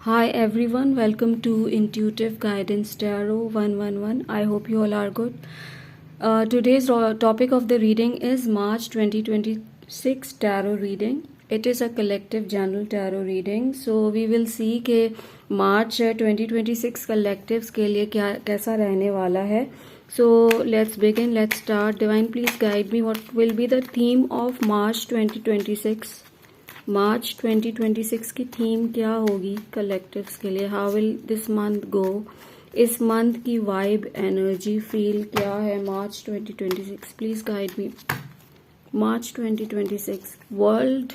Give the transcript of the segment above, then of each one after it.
Hi everyone, welcome to Intuitive Guidance Tarot 111. I hope you all are good. Today's topic of the reading is March 2026 tarot reading. It is a collective general tarot reading. So we will see कि March 2026 collectives के लिए कैसा रहने वाला है. So let's begin. Let's start. Divine, please guide me. What will be the theme of March 2026? मार्च 2026 की theme क्या होगी कलेक्टिव्स के लिए. How will this month go. इस मंथ की वाइब एनर्जी फील क्या है March 2026. Please guide me. March 2026 world.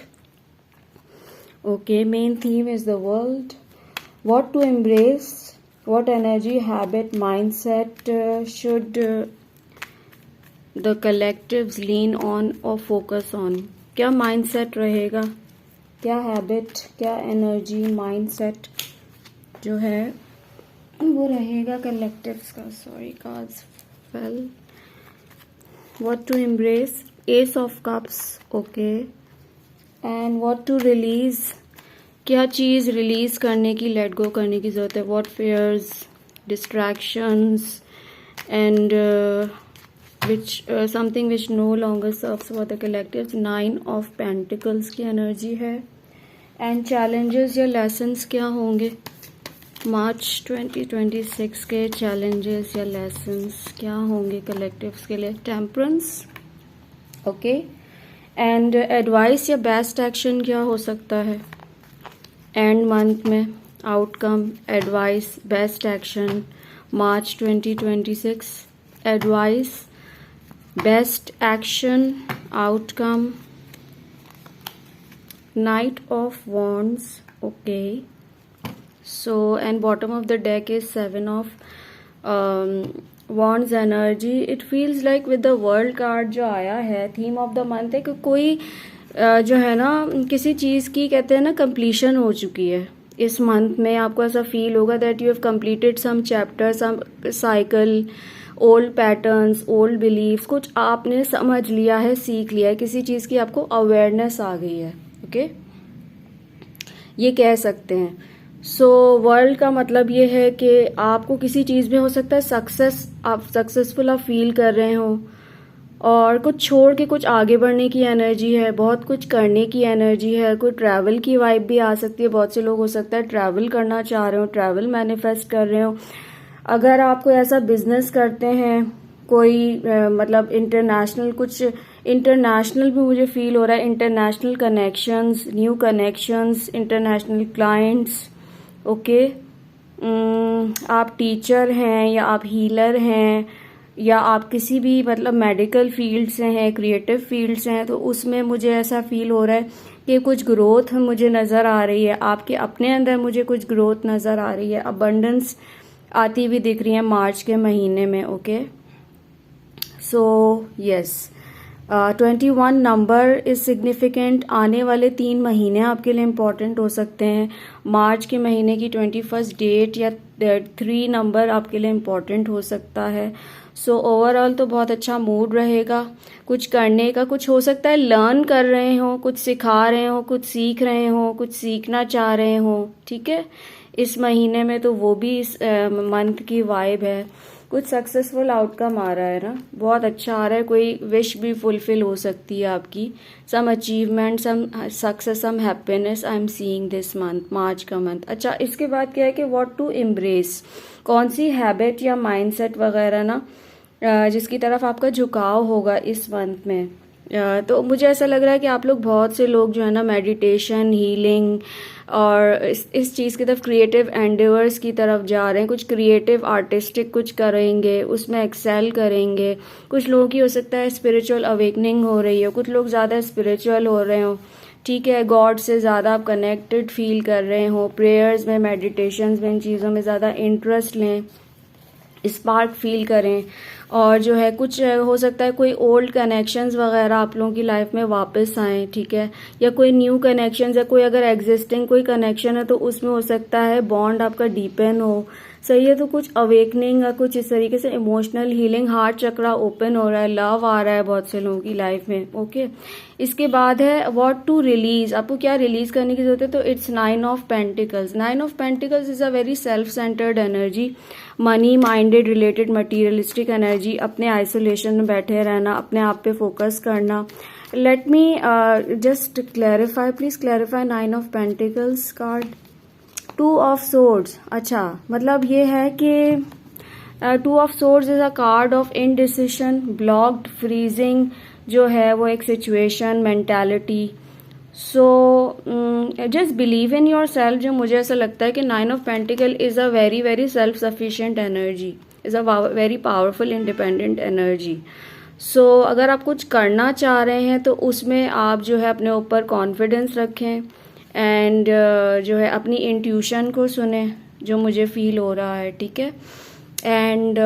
Okay, main theme is the world. What to embrace, what energy, habit, mindset should the collectives lean on और focus on. क्या mindset रहेगा, क्या habit, क्या energy, mindset जो है वो रहेगा कलेक्टिव्स का. Sorry cards fell. What to embrace, ace of cups. Okay, and what to release, क्या चीज़ रिलीज करने की, लेट गो करने की ज़रूरत है. What fears, distractions and which something which no longer serves for the collectives. 9 of pentacles की energy है. एंड चैलेंजेस या लेसन्स क्या होंगे मार्च 2026 के. चैलेंजेस या लेसन्स क्या होंगे कलेक्टिव्स के लिए. टेम्परेंस. ओके, एंड एडवाइस या बेस्ट एक्शन क्या हो सकता है एंड मंथ में. Outcome, advice, best action March 2026. Advice, best action, outcome, Knight of Wands. Okay, so and bottom of the deck is 7 of Wands energy. It feels like with the World card जो आया है, theme of the month है कि कोई जो है ना किसी चीज़ की कहते हैं ना completion हो चुकी है इस मंथ में. आपको ऐसा फील होगा that you have completed some chapter, some cycle, old patterns, old beliefs, कुछ आपने समझ लिया है, सीख लिया है, किसी चीज़ की आपको अवेयरनेस आ गई है. ओके, ये कह सकते हैं. सो वर्ल्ड का मतलब ये है कि आपको किसी चीज़ में हो सकता है सक्सेस, आप सक्सेसफुल आप फील कर रहे हो और कुछ छोड़ के कुछ आगे बढ़ने की एनर्जी है, बहुत कुछ करने की एनर्जी है. कोई ट्रैवल की वाइब भी आ सकती है. बहुत से लोग हो सकता है ट्रैवल करना चाह रहे हो, ट्रैवल मैनिफेस्ट कर रहे हो. अगर आप कोई ऐसा बिजनेस करते हैं, कोई मतलब इंटरनेशनल, कुछ इंटरनेशनल भी मुझे फील हो रहा है. International connections, new connections, international clients. Okay, आप टीचर हैं या आप हीलर हैं या आप किसी भी मतलब मेडिकल फील्ड से हैं, क्रिएटिव फील्ड से हैं, तो उसमें मुझे ऐसा फील हो रहा है कि कुछ ग्रोथ मुझे नज़र आ रही है. आपके अपने अंदर मुझे कुछ ग्रोथ नज़र आ रही है. अबंडेंस आती हुई दिख रही है मार्च के महीने में. Okay, so yes, 21 number is significant. आने वाले 3 महीने आपके लिए इम्पॉर्टेंट हो सकते हैं. मार्च के महीने की 21 डेट या 3 नंबर आपके लिए इम्पॉर्टेंट हो सकता है. सो ओवरऑल तो बहुत अच्छा मूड रहेगा. कुछ करने का, कुछ हो सकता है लर्न कर रहे हो, कुछ सिखा रहे हो, कुछ सीख रहे हो, कुछ सीखना चाह रहे हो. ठीक है, इस महीने में तो वो भी इस मंथ की वाइब है. कुछ सक्सेसफुल आउटकम आ रहा है ना, बहुत अच्छा आ रहा है. कोई विश भी फुलफिल हो सकती है आपकी. Some achievement, some success, some happiness I am seeing this month, मार्च का मंथ. अच्छा, इसके बाद क्या है कि व्हाट टू एम्ब्रेस, कौन सी हैबिट या माइंडसेट वगैरह ना जिसकी तरफ आपका झुकाव होगा इस मंथ में. तो मुझे ऐसा लग रहा है कि आप लोग, बहुत से लोग जो है ना मेडिटेशन, हीलिंग और इस चीज़ की तरफ, क्रिएटिव एंडेवर्स की तरफ जा रहे हैं. कुछ क्रिएटिव आर्टिस्टिक कुछ करेंगे, उसमें एक्सेल करेंगे. कुछ लोगों की हो सकता है स्पिरिचुअल अवेकनिंग हो रही हो, कुछ लोग ज़्यादा स्पिरिचुअल हो रहे हो. ठीक है, गॉड से ज़्यादा आप कनेक्टेड फील कर रहे हो. प्रेयर्स में, मेडिटेशंस में, इन चीज़ों में ज़्यादा इंटरेस्ट लें, स्पार्क फील करें. और जो है कुछ हो सकता है कोई ओल्ड कनेक्शंस वगैरह आप लोगों की लाइफ में वापस आए, ठीक है, या कोई न्यू कनेक्शंस, या कोई अगर एग्जिस्टिंग कोई कनेक्शन है तो उसमें हो सकता है बॉन्ड आपका डीपन हो, सही है। तो कुछ अवेकनिंग या कुछ इस तरीके से इमोशनल हीलिंग, हार्ट चक्रा ओपन हो रहा है, लव आ रहा है बहुत से लोगों की लाइफ में, ओके। इसके बाद है व्हाट टू रिलीज, आपको क्या रिलीज करने की जरूरत है, तो it's 9 of pentacles. 9 of pentacles is a very self centred energy, money minded related materialistic energy, अपने आइसोलेशन में बैठे रहना, अपने आप पे फोकस करना। Let me just clarify, please clarify 9 of pentacles card. 2 of swords, अच्छा मतलब ये है कि 2 of swords is a card of indecision, blocked, freezing जो है वो एक situation, mentality. So just believe in your self. जो मुझे ऐसा लगता है कि 9 of pentacles is a very very self sufficient energy, is a very powerful independent energy. So अगर आप कुछ करना चाह रहे हैं तो उसमें आप जो है अपने ऊपर कॉन्फिडेंस रखें एंड जो है अपनी इंट्यूशन को सुने जो मुझे फील हो रहा है, ठीक है। एंड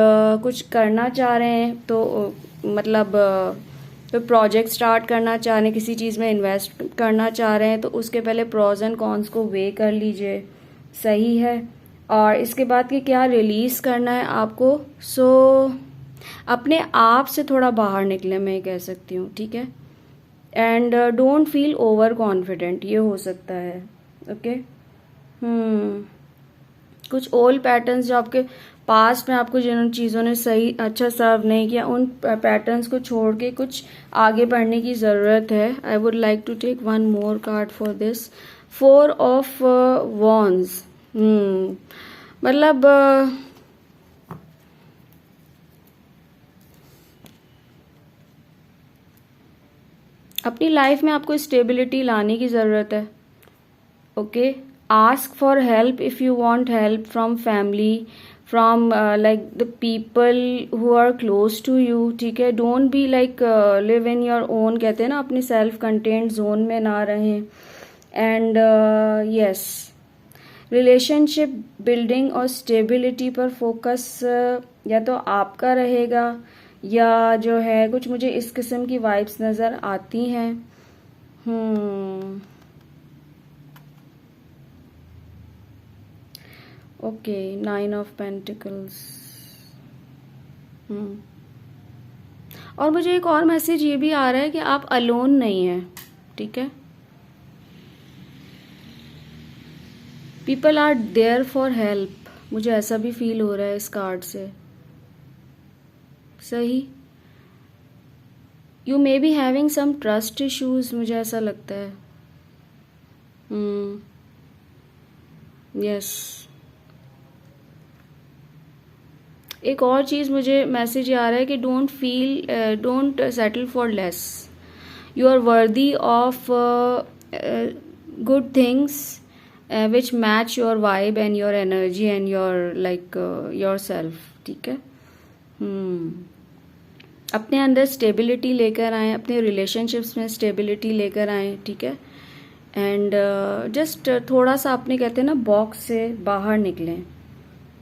कुछ करना चाह रहे हैं तो मतलब तो प्रोजेक्ट स्टार्ट करना चाह रहे हैं, किसी चीज़ में इन्वेस्ट करना चाह रहे हैं तो उसके पहले प्रोज एंड कॉन्स को वे कर लीजिए, सही है। और इसके बाद कि क्या रिलीज़ करना है आपको, सो अपने आप से थोड़ा बाहर निकले, मैं ये कह सकती हूँ, ठीक है। And don't feel over confident, ये हो सकता है, ओके। कुछ ओल्ड पैटर्न्स जो आपके पास्ट में आपको जिन चीज़ों ने सही अच्छा सर्व नहीं किया, उन पैटर्न्स को छोड़ के कुछ आगे बढ़ने की ज़रूरत है। I would like to take one more card for this, 4 of wands. मतलब अपनी लाइफ में आपको स्टेबिलिटी लाने की ज़रूरत है, okay. Ask for help if you want help from family, from like the people who are close to you, ठीक है। Don't be like live in your own, कहते हैं ना, अपनी सेल्फ कंटेंट जोन में ना रहें। एंड यस, रिलेशनशिप बिल्डिंग और स्टेबिलिटी पर फोकस या तो आपका रहेगा या जो है कुछ मुझे इस किस्म की वाइब्स नज़र आती हैं। Okay, 9 of pentacles. और मुझे एक और मैसेज ये भी आ रहा है कि आप अलोन नहीं हैं, ठीक है। People are there for help, मुझे ऐसा भी फील हो रहा है इस कार्ड से, सही। You may be having some trust issues, मुझे ऐसा लगता है। यस। एक और चीज़ मुझे मैसेज आ रहा है कि don't settle for less, you are worthy of good things which match your vibe and your energy and your like yourself, ठीक है। अपने अंदर स्टेबिलिटी लेकर आएँ, अपने रिलेशनशिप्स में स्टेबिलिटी लेकर आएँ, ठीक है। एंड जस्ट थोड़ा सा अपने कहते हैं ना बॉक्स से बाहर निकलें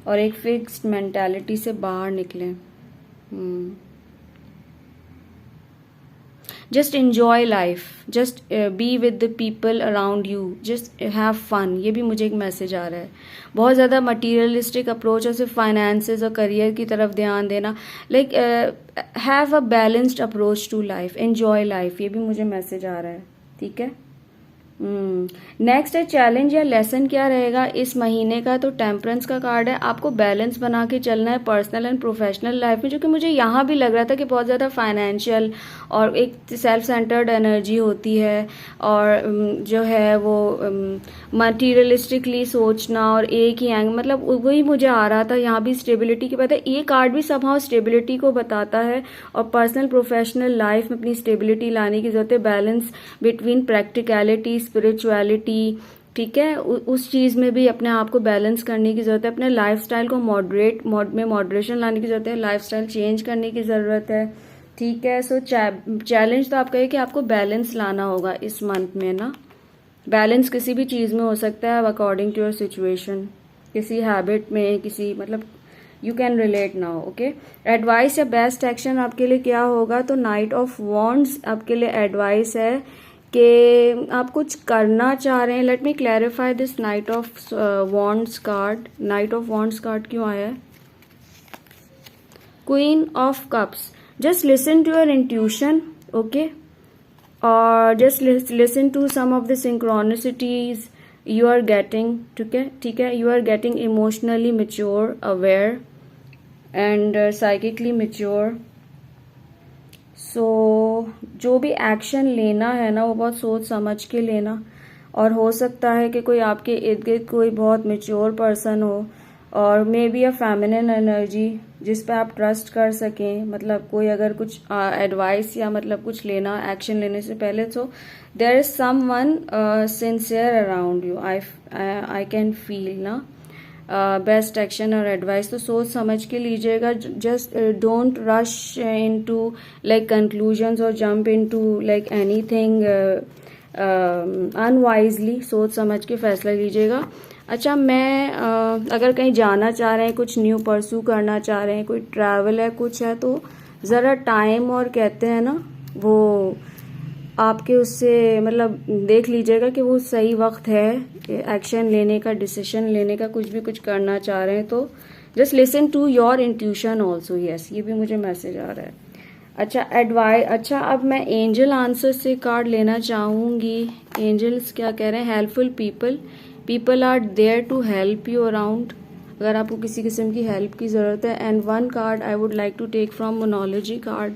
और एक फिक्स्ड मेंटालिटी से बाहर निकलें। Just enjoy life, just be with the people around you, just have fun, ये भी मुझे एक मैसेज आ रहा है। बहुत ज़्यादा मटीरियलिस्टिक अप्रोच और सिर्फ फाइनेंसेस और करियर की तरफ ध्यान देना, like have a balanced approach to life, enjoy life, ये भी मुझे मैसेज आ रहा है, ठीक है। नेक्स्ट है चैलेंज या लेसन क्या रहेगा इस महीने का, तो टेम्परेंस का कार्ड है। आपको बैलेंस बना के चलना है पर्सनल एंड प्रोफेशनल लाइफ में, जो कि मुझे यहाँ भी लग रहा था कि बहुत ज़्यादा फाइनेंशियल और एक सेल्फ सेंटर्ड एनर्जी होती है और जो है वो मटीरियलिस्टिकली सोचना और एक ही एंग, मतलब वही मुझे आ रहा था यहाँ भी स्टेबिलिटी की बात है। ये कार्ड भी समहाउ स्टेबिलिटी को बताता है और पर्सनल प्रोफेशनल लाइफ में अपनी स्टेबिलिटी लाने की जरूरत है, बैलेंस बिटवीन प्रैक्टिकलिटी स्पिरिचुअलिटी, ठीक है। उस चीज़ में भी अपने आप को बैलेंस करने की ज़रूरत है, अपने लाइफस्टाइल को मॉडरेशन लाने की ज़रूरत है, लाइफस्टाइल चेंज करने की ज़रूरत है, ठीक है। सो चैलेंज तो आप कहिए कि आपको बैलेंस लाना होगा इस मंथ में ना। बैलेंस किसी भी चीज़ में हो सकता है अकॉर्डिंग टू योर सिचुएशन, किसी हैबिट में, किसी मतलब you can relate now, okay. Advice या बेस्ट एक्शन आपके लिए क्या होगा, तो नाइट ऑफ वॉन्ड्स आपके लिए एडवाइस है कि आप कुछ करना चाह रहे हैं। Let me clarify this knight of wands card. Knight of wands card क्यों आया है? Queen of cups. Just listen to your intuition, okay, और just listen to some of the synchronicities you are getting, ठीक है। You are getting emotionally mature, aware and psychically mature. So जो भी action लेना है ना वो बहुत सोच समझ के लेना। और हो सकता है कि कोई आपके इर्द गिर्द कोई बहुत मेच्योर पर्सन हो, और may be a feminine energy जिस पे आप ट्रस्ट कर सकें। मतलब कोई अगर कुछ एडवाइस या मतलब कुछ लेना, एक्शन लेने से पहले, तो there is someone sincere around you. I can feel ना बेस्ट एक्शन और एडवाइस, तो सोच समझ के लीजिएगा। Just don't rush into like conclusions और jump into like anything unwisely. सोच समझ के फैसला लीजिएगा। अच्छा, मैं अगर कहीं जाना चाह रहे हैं, कुछ न्यू परसू करना चाह रहे हैं, कोई ट्रैवल है, कुछ है, तो ज़रा टाइम और कहते हैं ना वो आपके उससे मतलब देख लीजिएगा कि वो सही वक्त है एक्शन लेने का, डिसीजन लेने का। कुछ भी कुछ करना चाह रहे हैं तो just listen to your intuition also. Yes, ये भी मुझे मैसेज आ रहा है। अच्छा, अब मैं एंजल आंसर से कार्ड लेना चाहूँगी। एंजल्स क्या कह रहे हैं? Helpful people are there to help you around, अगर आपको किसी किस्म की हेल्प की ज़रूरत है। And one card I would like to take from Moonology card,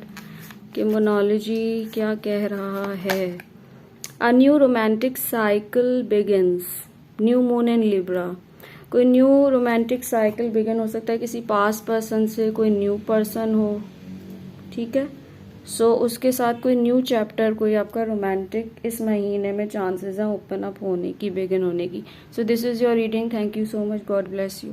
कि मोनोलॉजी क्या कह रहा है। A new romantic cycle begins, new moon in Libra. कोई न्यू रोमांटिक साइकिल बिगिन हो सकता है किसी पास पर्सन से, कोई न्यू पर्सन हो, ठीक है। सो उसके साथ कोई न्यू चैप्टर, कोई आपका रोमांटिक इस महीने में चांसेस हैं ओपन अप होने की, बिगिन होने की। So this is your reading. Thank you so much. God bless you.